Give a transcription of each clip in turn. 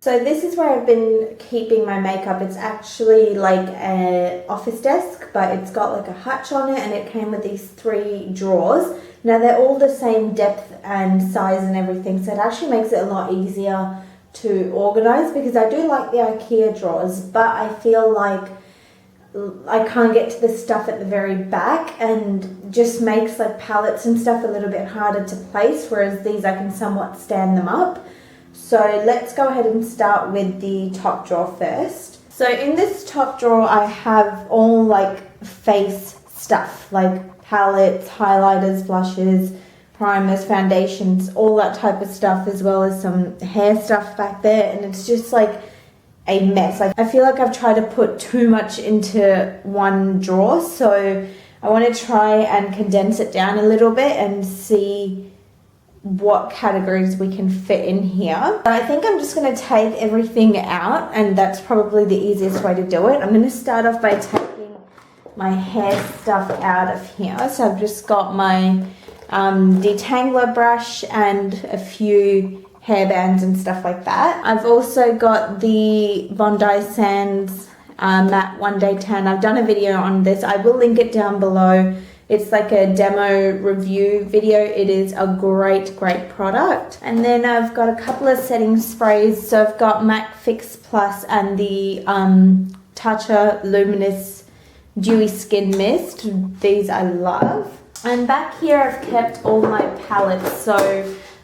So this is where I've been keeping my makeup. It's actually like an office desk, but it's got like a hutch on it, and it came with these 3 drawers. Now they're all the same depth and size and everything, so it actually makes it a lot easier to organize, because I do like the IKEA drawers, but I feel like I can't get to the stuff at the very back, and just makes like palettes and stuff a little bit harder to place, whereas these I can somewhat stand them up. So let's go ahead and start with the top drawer first. So in this top drawer I have all like face stuff, like palettes, highlighters, blushes, primers, foundations, all that type of stuff, as well as some hair stuff back there, and it's just like a mess. Like, I feel like I've tried to put too much into one drawer, so I want to try and condense it down a little bit and see what categories we can fit in here. So I think I'm just going to take everything out, and that's probably the easiest way to do it. I'm going to start off by taking my hair stuff out of here. So I've just got my detangler brush and a few hairbands and stuff like that. I've also got the Bondi Sands matte one day tan. I've done a video on this. I will link it down below. It's like a demo review video. It is a great product. And then I've got a couple of setting sprays. So I've got MAC Fix Plus and the Tatcha Luminous Dewy Skin Mist. These I love. And back here I've kept all my palettes. So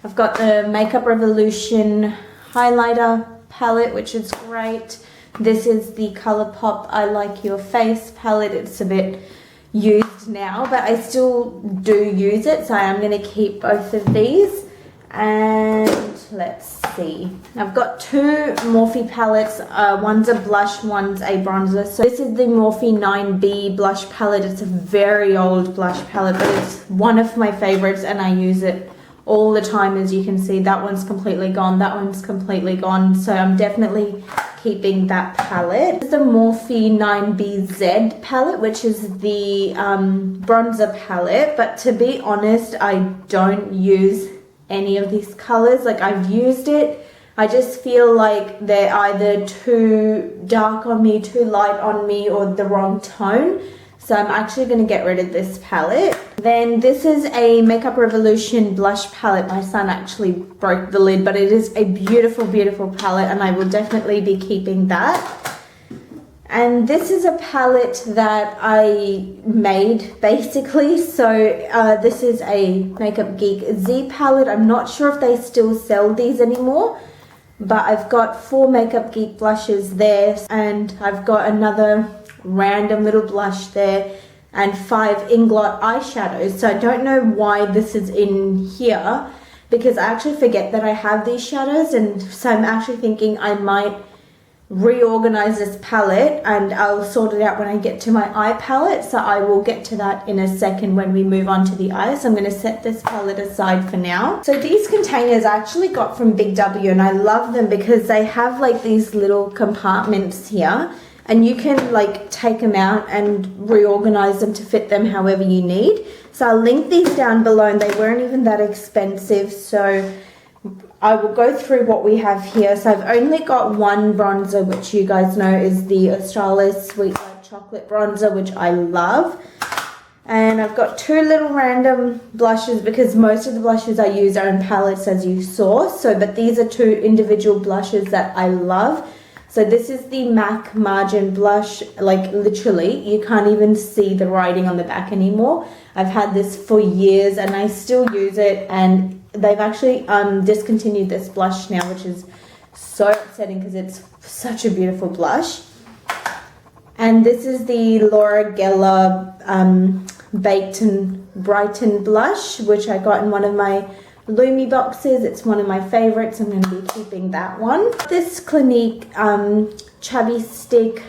I've got the Makeup Revolution highlighter palette, which is great. This is the Colourpop I Like Your Face palette. It's a bit used now, but I still do use it, so I'm going to keep both of these. And let's see, I've got 2 Morphe palettes. One's a blush, one's a bronzer. So this is the Morphe 9B blush palette. It's a very old blush palette, but it's one of my favorites, and I use it all the time. As you can see, that one's completely gone, that one's completely gone, so I'm definitely keeping that palette. This is the Morphe 9BZ palette, which is the bronzer palette, but to be honest, I don't use any of these colors. Like, I've used it, I just feel like they're either too dark on me, too light on me, or the wrong tone. So I'm actually going to get rid of this palette. Then this is a Makeup Revolution blush palette. My son actually broke the lid, but it is a beautiful palette, and I will definitely be keeping that. And this is a palette that I made basically. So this is a Makeup Geek Z palette. I'm not sure if they still sell these anymore, but I've got 4 Makeup Geek blushes there, and I've got another random little blush there, and 5 Inglot eyeshadows. So I don't know why this is in here, because I actually forget that I have these shadows, and so I'm actually thinking I might reorganize this palette, and I'll sort it out when I get to my eye palette. So I will get to that in a second when we move on to the eyes. So I'm going to set this palette aside for now. So these containers I actually got from Big W, and I love them because they have like these little compartments here, and you can like take them out and reorganize them to fit them however you need. So I'll link these down below, and they weren't even that expensive. So I will go through what we have here. So I've only got one bronzer, which you guys know is the Australis Sweet White Chocolate Bronzer, which I love. And I've got 2 little random blushes, because most of the blushes I use are in palettes, as you saw. So, but these are 2 individual blushes that I love. So this is the MAC Margin Blush. Like, literally, you can't even see the writing on the back anymore. I've had this for years, and I still use it, and they've actually discontinued this blush now, which is so upsetting because it's such a beautiful blush. And this is the Laura Geller Baked and Brighten blush, which I got in one of my Lumi boxes. It's one of my favorites. I'm going to be keeping that one. This Clinique Chubby Stick,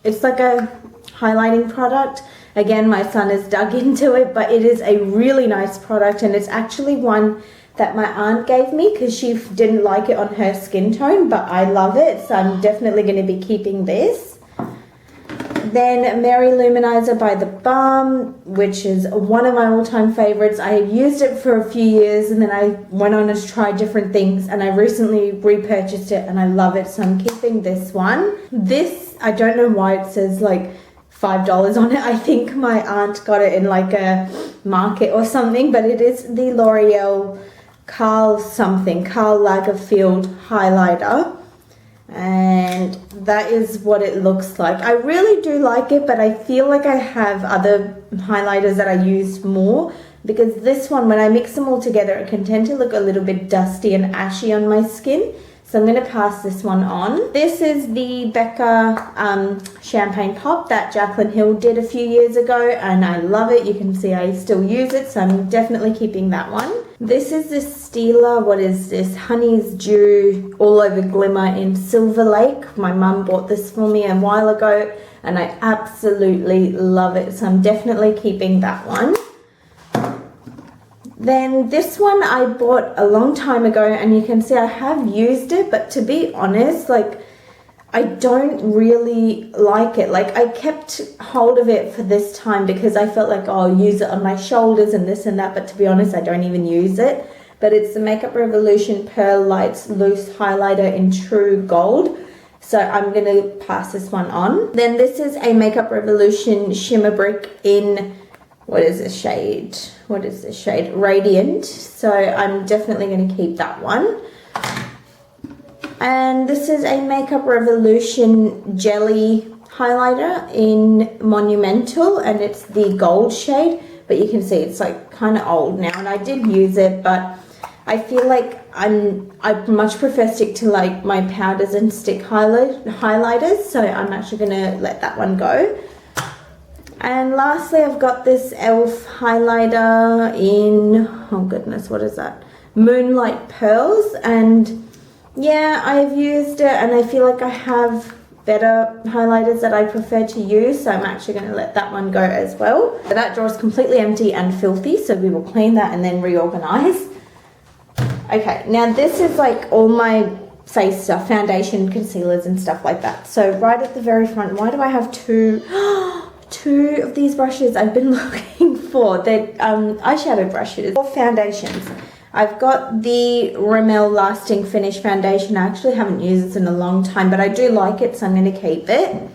it's like a highlighting product. Again, my son has dug into it, but it is a really nice product, and it's actually one that my aunt gave me because she didn't like it on her skin tone, but I love it, so I'm definitely going to be keeping this. Then Mary Luminizer by The Balm, which is one of my all-time favorites. I have used it for a few years and then I went on to try different things, and I recently repurchased it and I love it, so I'm keeping this one. This, I don't know why it says like $5 on it. I think my aunt got it in like a market or something, but it is the L'Oreal Karl Lagerfeld highlighter, and that is what it looks like. I really do like it, but I feel like I have other highlighters that I use more, because this one, when I mix them all together, it can tend to look a little bit dusty and ashy on my skin. So I'm going to pass this one on. This is the Becca Champagne Pop that Jaclyn Hill did a few years ago, and I love it. You can see I still use it, so I'm definitely keeping that one. This is the Stila, what is this? Honey's Dew All Over Glimmer in Silver Lake. My mum bought this for me a while ago, and I absolutely love it, so I'm definitely keeping that one. Then this one I bought a long time ago, and you can see I have used it, but to be honest, like, I don't really like it. Like, I kept hold of it for this time because I felt like, oh, I'll use it on my shoulders and this and that, but to be honest, I don't even use it. But it's the Makeup Revolution Pearl Lights Loose Highlighter in True Gold. So I'm going to pass this one on. Then this is a Makeup Revolution Shimmer Brick in... what is this shade? What is this shade? Radiant. So I'm definitely going to keep that one. And this is a Makeup Revolution Jelly Highlighter in Monumental, and it's the gold shade. But you can see it's like kind of old now, and I did use it, but I feel like I much prefer stick to like my powders and stick highlighters. So I'm actually going to let that one go. And lastly, I've got this e.l.f. highlighter in, oh goodness, what is that? Moonlight Pearls. And yeah, I've used it and I feel like I have better highlighters that I prefer to use. So I'm actually going to let that one go as well. So that drawer is completely empty and filthy, so we will clean that and then reorganize. Okay, now this is like all my face stuff, foundation, concealers and stuff like that. So right at the very front, why do I have two of these brushes I've been looking for? They're eyeshadow brushes for foundations. I've got the Rimmel Lasting Finish foundation. I actually haven't used this in a long time, but I do like it, so I'm going to keep it.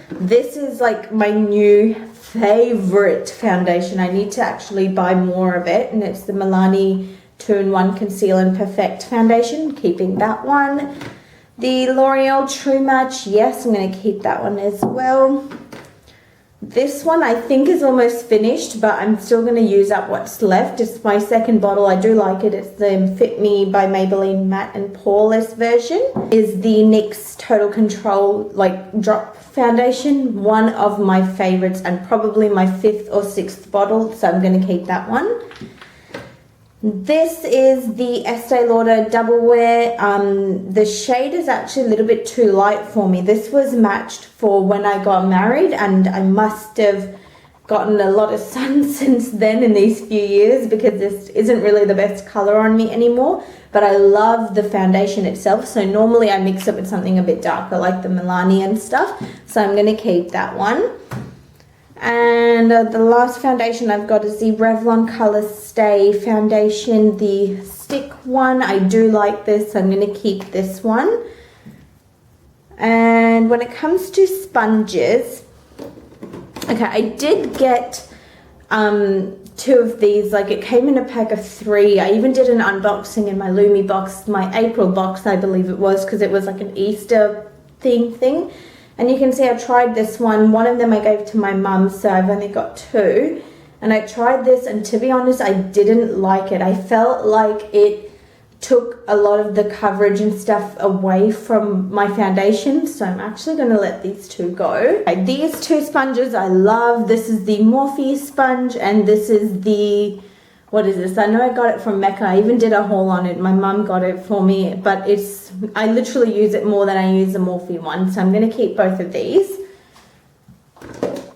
This is like my new favorite foundation. I need to actually buy more of it, and it's the Milani 2-in-1 Conceal and Perfect foundation. Keeping that one. The L'Oreal True Match, yes, I'm going to keep that one as well. This one I think is almost finished, but I'm still going to use up what's left. It's my second bottle. I do like it. It's the Fit Me by Maybelline Matte and Poreless version. Is the NYX Total Control like drop foundation. One of my favorites and probably my 5th or 6th bottle, so I'm going to keep that one. This is the Estee Lauder Double Wear. The shade is actually a little bit too light for me. This was matched for when I got married, and I must have gotten a lot of sun since then in these few years, because this isn't really the best color on me anymore. But I love the foundation itself, so normally I mix it with something a bit darker like the Milani and stuff. So I'm going to keep that one. And the last foundation I've got is the Revlon Colorstay foundation, the stick one. I do like this, so I'm going to keep this one. And when it comes to sponges, okay, I did get 2 of these. Like, it came in a pack of 3. I even did an unboxing in my Lumi box, my April box, I believe it was, because it was like an Easter theme thing. And you can see I tried this one. One of them I gave to my mum, so I've only got 2. And I tried this, and to be honest, I didn't like it. I felt like it took a lot of the coverage and stuff away from my foundation, so I'm actually going to let these 2 go. Okay, these 2 sponges I love. This is the Morphe sponge, and this is the... what is this? I know I got it from Mecca. I even did a haul on it. My mum got it for me, but I literally use it more than I use the Morphe one, so I'm going to keep both of these.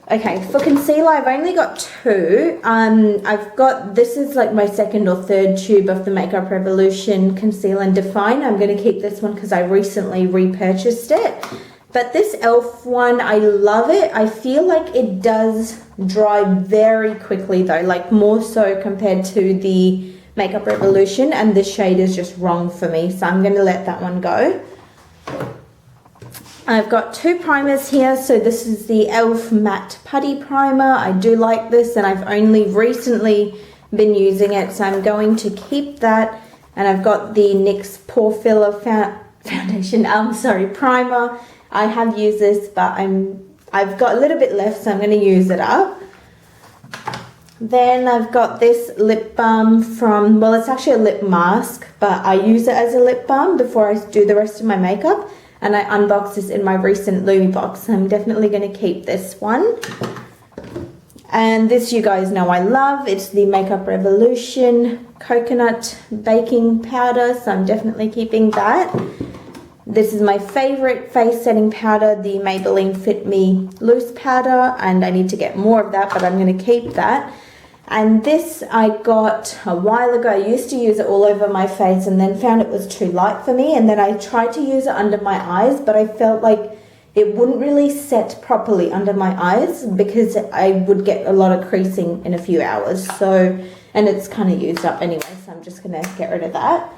Okay, for concealer, I've only got 2. I've got, this is like my 2nd or 3rd tube of the Makeup Revolution Conceal and Define. I'm going to keep this one because I recently repurchased it. But this e.l.f. one, I love it. I feel like it does dry very quickly though, like more so compared to the Makeup Revolution, and the shade is just wrong for me, so I'm going to let that one go. I've got two primers here. So this is the e.l.f. Matte Putty Primer. I do like this, and I've only recently been using it, so I'm going to keep that. And I've got the NYX Pore Filler primer. I have used this, but I've got a little bit left, so I'm going to use it up. Then I've got this lip balm from, well, it's actually a lip mask, but I use it as a lip balm before I do the rest of my makeup. And I unboxed this in my recent Louis box, so I'm definitely going to keep this one. And this you guys know I love. It's the Makeup Revolution Coconut Baking Powder, so I'm definitely keeping that. This is my favorite face setting powder, the Maybelline Fit Me Loose Powder, and I need to get more of that, but I'm going to keep that. And this I got a while ago. I used to use it all over my face and then found it was too light for me, and then I tried to use it under my eyes, but I felt like it wouldn't really set properly under my eyes because I would get a lot of creasing in a few hours. So, and it's kind of used up anyway, so I'm just going to get rid of that.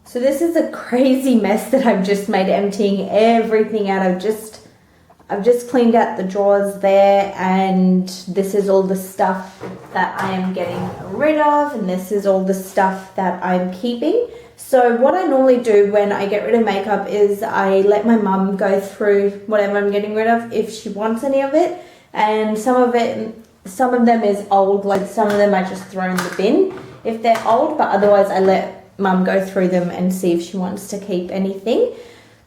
So this is a crazy mess that I've just made, emptying everything out. I've just cleaned out the drawers there, and this is all the stuff that I am getting rid of, and this is all the stuff that I'm keeping. So what I normally do when I get rid of makeup is I let my mum go through whatever I'm getting rid of if she wants any of it, and some of them is old, like some of them I just throw in the bin if they're old, but otherwise I let Mum go through them and see if she wants to keep anything.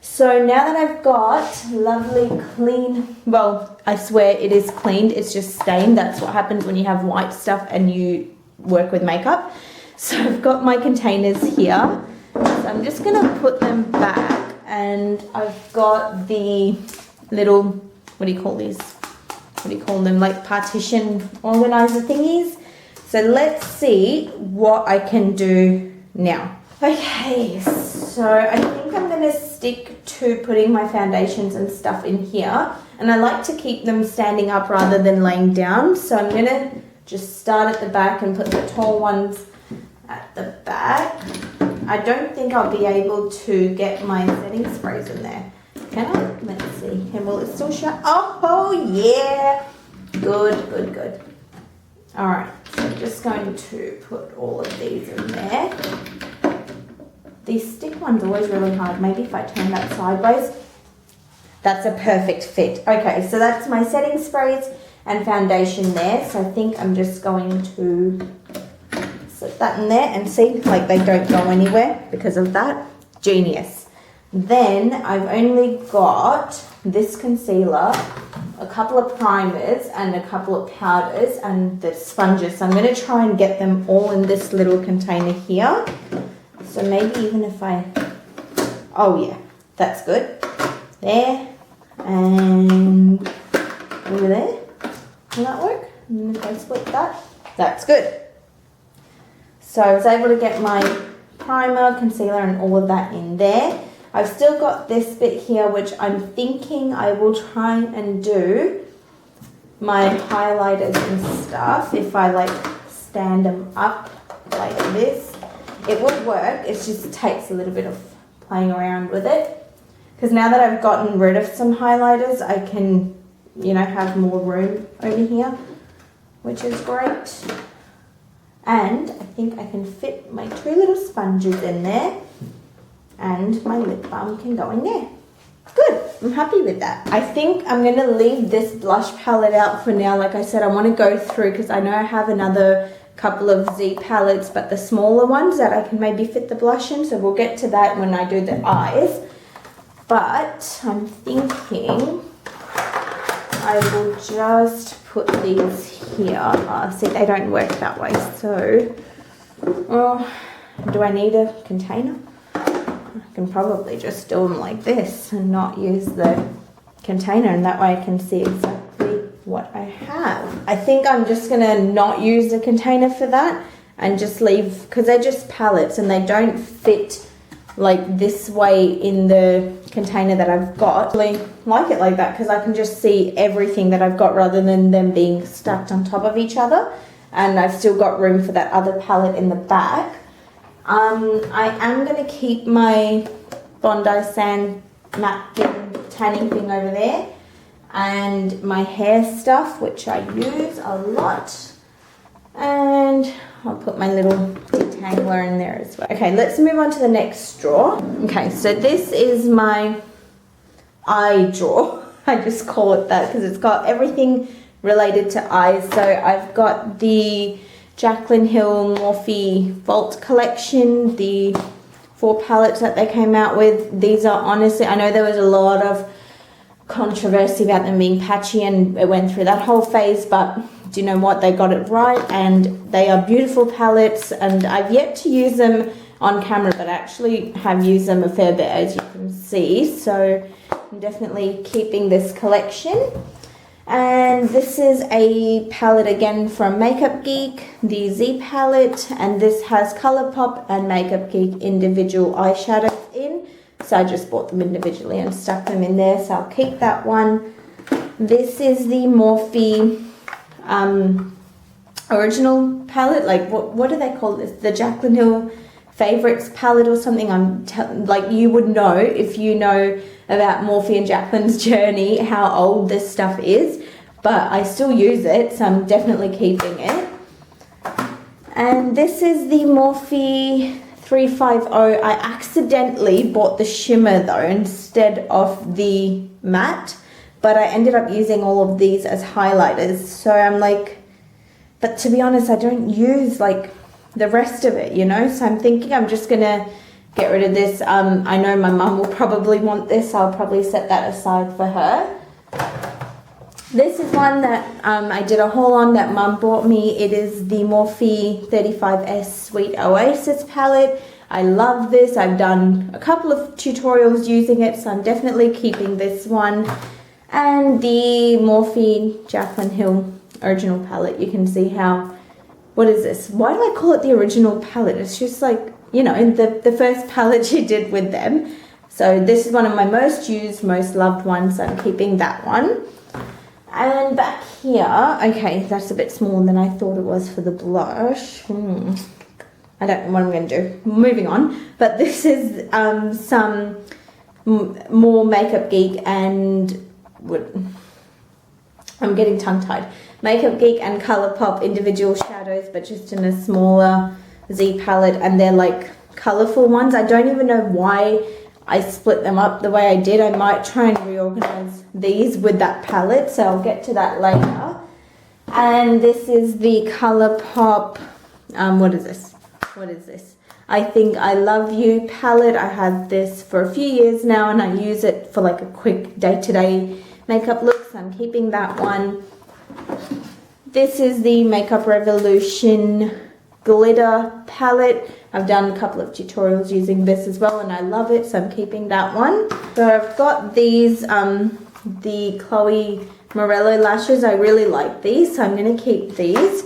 So now that I've got lovely clean, well, I swear it is cleaned, it's just stained. That's what happens when you have white stuff and you work with makeup. So I've got my containers here, so I'm just going to put them back, and I've got the little, what do you call these? What do you call them? Like partition organizer thingies. So let's see what I can do now. Okay, so I think I'm going to stick to putting my foundations and stuff in here, and I like to keep them standing up rather than laying down, so I'm going to just start at the back and put the tall ones at the back. I don't think I'll be able to get my setting sprays in there. Can I? Let's see. And will it still show? Oh yeah! Good. Alright, so I'm just going to put all of these in there. These stick ones are always really hard. Maybe if I turn that sideways. That's a perfect fit. Okay, so that's my setting sprays and foundation there. So I think I'm just going to slip that in there and see, like they don't go anywhere because of that. Genius. Then I've only got this concealer, a couple of primers and a couple of powders and the sponges. So I'm going to try and get them all in this little container here. So maybe even if oh yeah, that's good. There and over there. Will that work? And if I split that, that's good. So I was able to get my primer, concealer and all of that in there. I've still got this bit here, which I'm thinking I will try and do my highlighters and stuff if I like stand them up like this. It would work, it just takes a little bit of playing around with it. Because now that I've gotten rid of some highlighters, I can, you know, have more room over here, which is great. And I think I can fit my two little sponges in there. And my lip balm can go in there. Good, I'm happy with that. I think I'm going to leave this blush palette out for now. Like I said, I want to go through because I know I have another couple of Z palettes, but the smaller ones that I can maybe fit the blush in. So we'll get to that when I do the eyes. But I'm thinking I will just put these here. See, they don't work that way. So, do I need a container? I can probably just do them like this and not use the container, and that way I can see exactly what I have. I think I'm just going to not use the container for that and just leave, because they're just palettes and they don't fit like this way in the container that I've got. I really like it like that because I can just see everything that I've got rather than them being stacked on top of each other. And I've still got room for that other palette in the back. I am going to keep my Bondi Sand matte tanning thing over there, and my hair stuff, which I use a lot, and I'll put my little detangler in there as well. Okay, let's move on to the next drawer. Okay, so this is my eye drawer. I just call it that because it's got everything related to eyes. So I've got the Jaclyn Hill Morphe Vault collection, the 4 palettes that they came out with. These are honestly, I know there was a lot of controversy about them being patchy and it went through that whole phase, but do you know what? They got it right and they are beautiful palettes, and I've yet to use them on camera, but I actually have used them a fair bit, as you can see. So I'm definitely keeping this collection. And this is a palette again from Makeup Geek, the Z palette, and this has Colourpop and Makeup Geek individual eyeshadows in. So I just bought them individually and stuck them in there, so I'll keep that one. This is the Morphe original palette, like what do they call this? The Jaclyn Hill Favorites palette or something. Like you would know if you know about Morphe and Jaclyn's journey how old this stuff is, but I still use it, so I'm definitely keeping it. And this is the Morphe 350. I accidentally bought the shimmer though instead of the matte, but I ended up using all of these as highlighters. So I'm like, but to be honest, I don't use like the rest of it, you know, so I'm thinking I'm just gonna get rid of this. I know my mum will probably want this, so I'll probably set that aside for her. This is one that I did a haul on that mum bought me. It is the Morphe 35S Sweet Oasis palette. I love this. I've done a couple of tutorials using it, so I'm definitely keeping this one. And the Morphe Jaclyn Hill original palette. You can see how, what is this? Why do I call it the original palette? It's just like, you know, the first palette she did with them. So this is one of my most used, most loved ones, so I'm keeping that one. And back here, okay, that's a bit smaller than I thought it was for the blush. I don't know what I'm going to do. Moving on. But this is some more Makeup Geek and... I'm getting tongue-tied. Makeup Geek and Colourpop individual shadows, but just in a smaller Z palette, and they're like colourful ones. I don't even know why I split them up the way I did. I might try and reorganize these with that palette, so I'll get to that later. And this is the Colourpop, what is this? What is this? I Think I Love You palette. I have this for a few years now and I use it for like a quick day-to-day makeup look, so I'm keeping that one. This is the Makeup Revolution glitter palette. I've done a couple of tutorials using this as well and I love it, so I'm keeping that one. So I've got these, the Chloe Morello lashes. I really like these, so I'm going to keep these.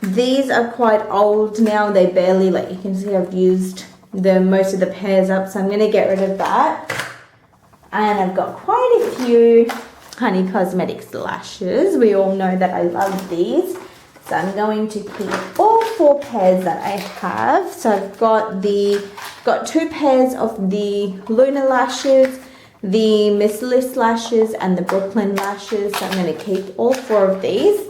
These are quite old now. They barely, like you can see, I've used most of the pairs up, so I'm going to get rid of that. And I've got quite a few Honey Cosmetics lashes. We all know that I love these. So I'm going to keep all 4 pairs that I have. So I've got 2 pairs of the Luna lashes, the Miss Liss lashes, and the Brooklyn lashes. So I'm going to keep all 4 of these.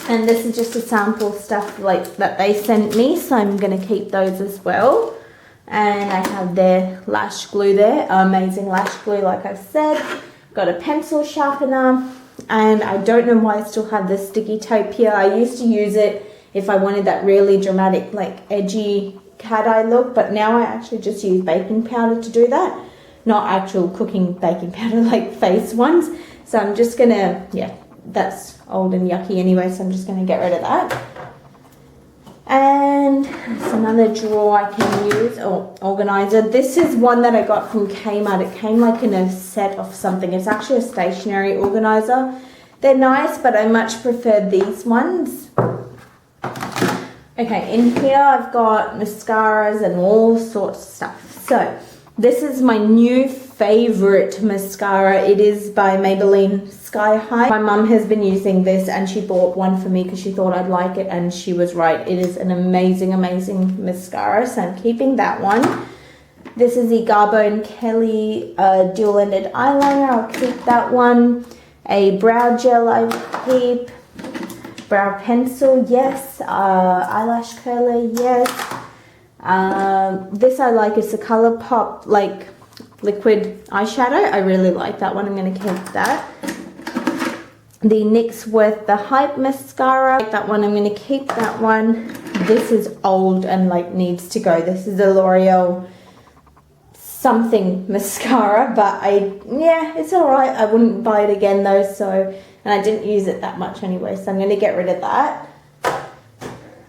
And this is just a sample stuff like that they sent me, so I'm going to keep those as well. And I have their lash glue there, amazing lash glue like I've said. Got a pencil sharpener, and I don't know why I still have this sticky tape here. I used to use it if I wanted that really dramatic, like edgy cat eye look, but now I actually just use baking powder to do that. Not actual cooking baking powder, like face ones. So I'm just gonna, yeah, that's old and yucky anyway, so I'm just gonna get rid of that. And it's another drawer I can use, or organizer. This is one that I got from Kmart. It came like in a set of something. It's actually a stationery organizer. They're nice, but I much prefer these ones. Okay, in here I've got mascaras and all sorts of stuff. So this is my new favorite mascara. It is by Maybelline Sky High. My mum has been using this and she bought one for me because she thought I'd like it, and she was right. It is an amazing, amazing mascara, so I'm keeping that one. This is the Garbo & Kelly dual-ended eyeliner. I'll keep that one. A brow gel I will keep. Brow pencil, yes. Eyelash curler, yes. This I like. It's a Colourpop like liquid eyeshadow. I really like that one. I'm going to keep that. The NYX with the Hype mascara. I like that one. I'm going to keep that one. This is old and like needs to go. This is a L'Oreal something mascara, but yeah, it's alright. I wouldn't buy it again though, so, and I didn't use it that much anyway, so I'm going to get rid of that.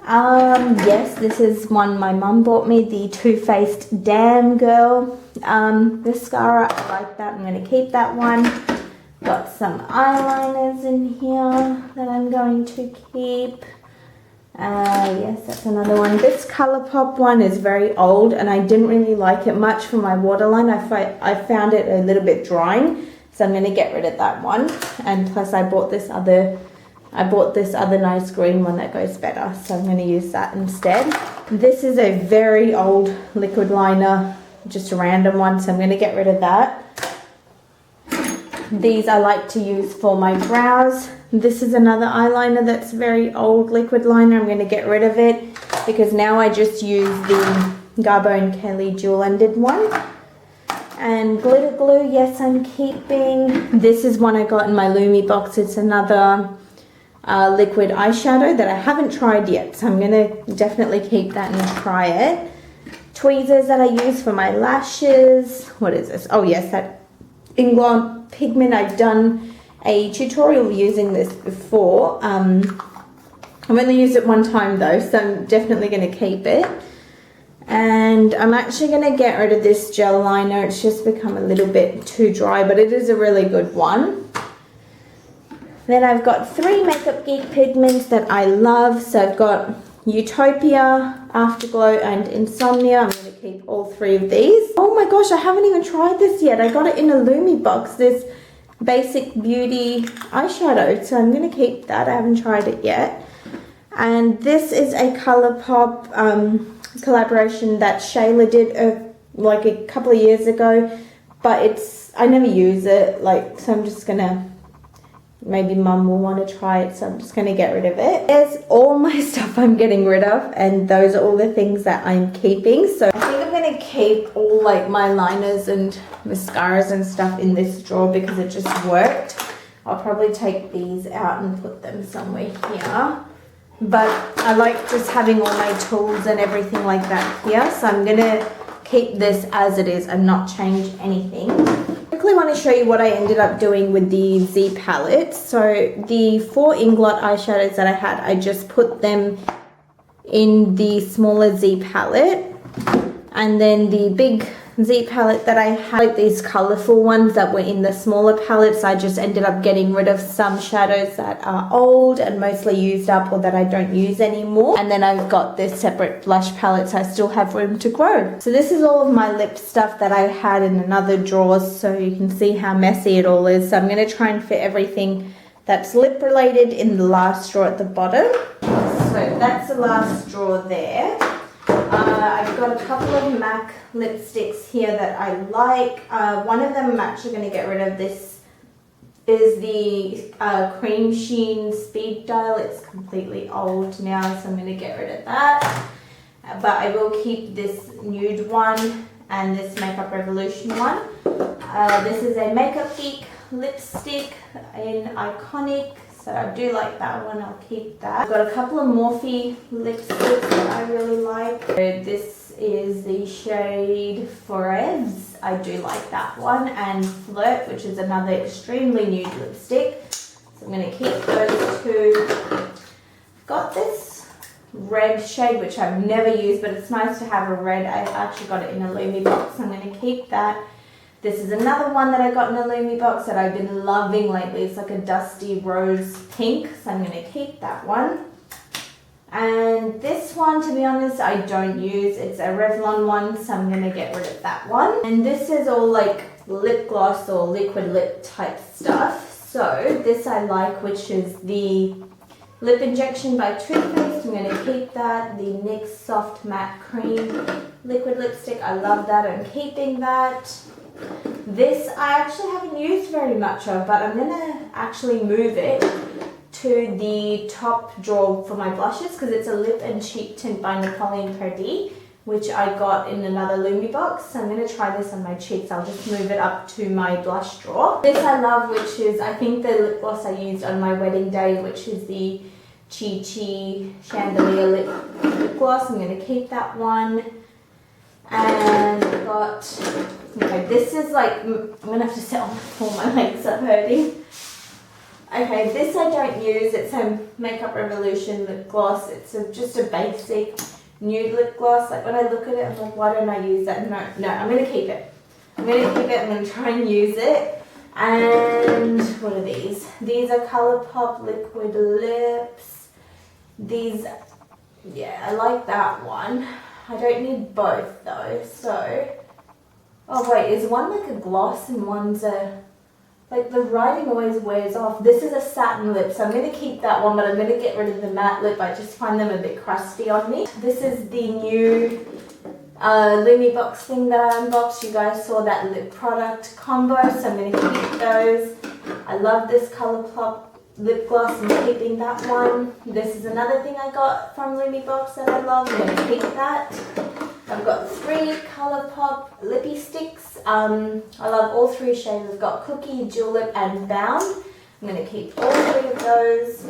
Yes, this is one my mum bought me, the Too Faced Damn Girl mascara. I like that. I'm going to keep that one. Got some eyeliners in here that I'm going to keep. Yes, that's another one. This Colourpop one is very old and I didn't really like it much for my waterline. I found it a little bit drying, so I'm going to get rid of that one. And plus I bought this other nice green one that goes better, so I'm going to use that instead. This is a very old liquid liner, just a random one, so I'm going to get rid of that. These I like to use for my brows. This is another eyeliner that's very old liquid liner. I'm going to get rid of it because now I just use the Garbo & Kelly dual-ended one. And glitter glue, yes, I'm keeping. This is one I got in my Lumi box. It's another liquid eyeshadow that I haven't tried yet, so I'm going to definitely keep that and try it. Tweezers that I use for my lashes. What is this? Oh yes, that Inglot pigment. I've done a tutorial using this before. I've only used it one time though, so I'm definitely going to keep it. And I'm actually going to get rid of this gel liner. It's just become a little bit too dry, but it is a really good one. Then I've got 3 Makeup Geek pigments that I love. So I've got Utopia, Afterglow and Insomnia. I'm going to keep all 3 of these. Oh my gosh, I haven't even tried this yet. I got it in a Lumi box, this Basic Beauty eyeshadow. So I'm going to keep that. I haven't tried it yet. And this is a Colourpop collaboration that Shayla did like a couple of years ago. But I never use it, so I'm just going to, maybe mum will want to try it, so I'm just going to get rid of it. There's all my stuff I'm getting rid of, and those are all the things that I'm keeping. So I think I'm going to keep all my liners and mascaras and stuff in this drawer because it just worked. I'll probably take these out and put them somewhere here. But I like just having all my tools and everything like that here, so I'm going to keep this as it is and not change anything. I want to show you what I ended up doing with the Z palette. So the 4 Inglot eyeshadows that I had, I just put them in the smaller Z palette, and then the big Z palette that I had, these colorful ones that were in the smaller palettes, I just ended up getting rid of some shadows that are old and mostly used up or that I don't use anymore. And then I've got this separate blush palette, so I still have room to grow. So this is all of my lip stuff that I had in another drawer, so you can see how messy it all is. So I'm going to try and fit everything that's lip related in the last drawer at the bottom. So that's the last drawer there. I've got a couple of MAC lipsticks here that I like. One of them I'm actually going to get rid of. This is the Cream Sheen Speed Dial. It's completely old now, so I'm going to get rid of that. But I will keep this nude one and this Makeup Revolution one. This is a Makeup Geek lipstick in Iconic. So I do like that one, I'll keep that. I've got a couple of Morphe lipsticks that I really like. So this is the shade Forevs. I do like that one. And Flirt, which is another extremely nude lipstick. So I'm going to keep those 2. I've got this red shade, which I've never used, but it's nice to have a red. I actually got it in a Lumi box, so I'm going to keep that. This is another one that I got in a Lumi box that I've been loving lately. It's like a dusty rose pink, so I'm going to keep that one. And this one, to be honest, I don't use. It's a Revlon one, so I'm going to get rid of that one. And this is all like lip gloss or liquid lip type stuff. So this I like, which is the Lip Injection by Too Faced. I'm going to keep that. The NYX Soft Matte Cream liquid lipstick. I love that. I'm keeping that. This I actually haven't used very much of, but I'm going to actually move it to the top drawer for my blushes because it's a lip and cheek tint by Napoleon Perdue, which I got in another Lumi box. So I'm going to try this on my cheeks. I'll just move it up to my blush drawer. This I love, which is I think the lip gloss I used on my wedding day, which is the Chi Chi Chandelier lip gloss. I'm going to keep that one. And I got, okay, this is like, I'm going to have to sit on the floor, my legs are hurting. Okay, this I don't use. It's a Makeup Revolution lip gloss. It's just a basic nude lip gloss. Like when I look at it, I'm like, why don't I use that? No, I'm going to keep it. I'm going to keep it. I'm going to try and use it. And what are these? These are Colourpop liquid lips. These, yeah, I like that one. I don't need both though, so. Oh wait, is one like a gloss and one's a, like the writing always wears off. This is a satin lip, so I'm going to keep that one, but I'm going to get rid of the matte lip. I just find them a bit crusty on me. This is the new Lumi box thing that I unboxed. You guys saw that lip product combo, so I'm going to keep those. I love this Colourpop lip gloss. I'm keeping that one. This is another thing I got from Lumi box that I love. I'm going to keep that. I've got 3 Colourpop lippy sticks. I love all 3 shades. I've got Cookie, Julep, and Bound. I'm going to keep all 3 of those.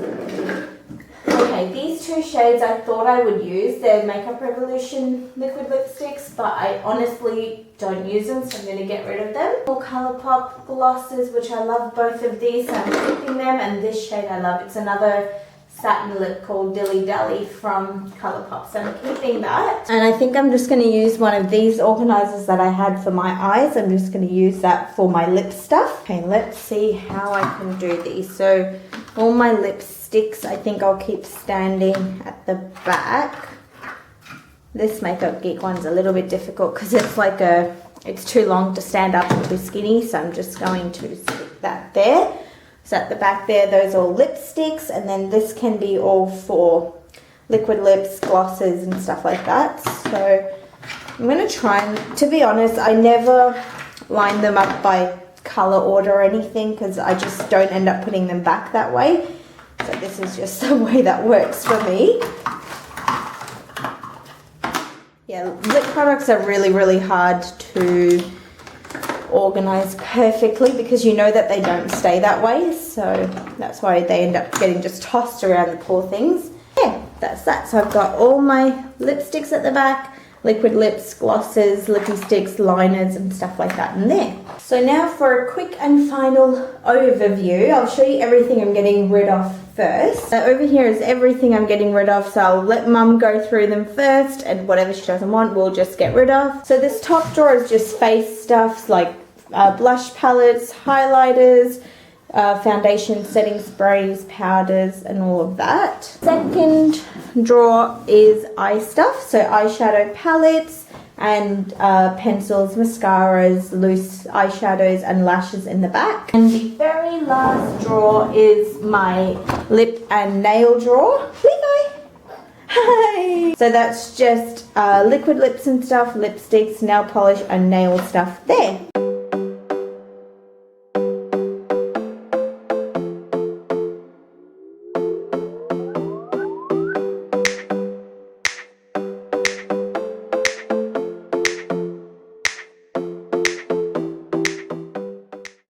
Okay, these 2 shades I thought I would use. They're Makeup Revolution liquid lipsticks, but I honestly don't use them, so I'm going to get rid of them. More Colourpop glosses, which I love both of these, so I'm keeping them. And this shade I love. It's another satin lip called Dilly Dally from Colourpop, so I'm keeping that. And I think I'm just going to use one of these organizers that I had for my eyes. I'm just going to use that for my lip stuff. Okay, let's see how I can do these. So all my lipsticks I think I'll keep standing at the back. This Makeup Geek one's a little bit difficult because it's like it's too long to stand up and too skinny, so I'm just going to stick that there. So at the back there, those are all lipsticks, and then this can be all for liquid lips, glosses, and stuff like that. So I'm going to try and, to be honest, I never line them up by color order or anything because I just don't end up putting them back that way. So this is just the way that works for me. Yeah, lip products are really, really hard to organize perfectly because you know that they don't stay that way, so that's why they end up getting just tossed around, the poor things. Yeah, that's that. So I've got all my lipsticks at the back, liquid lips, glosses, lippy sticks, liners, and stuff like that in there. So now for a quick and final overview, I'll show you everything I'm getting rid of first. So over here is everything I'm getting rid of, so I'll let Mum go through them first, and whatever she doesn't want we'll just get rid of. So this top drawer is just face stuff like blush palettes, highlighters, foundation, setting sprays, powders, and all of that. Second drawer is eye stuff, so eyeshadow palettes and pencils, mascaras, loose eyeshadows, and lashes in the back. And the very last drawer is my lip and nail drawer. Levi! Hi! So that's just liquid lips and stuff, lipsticks, nail polish, and nail stuff there.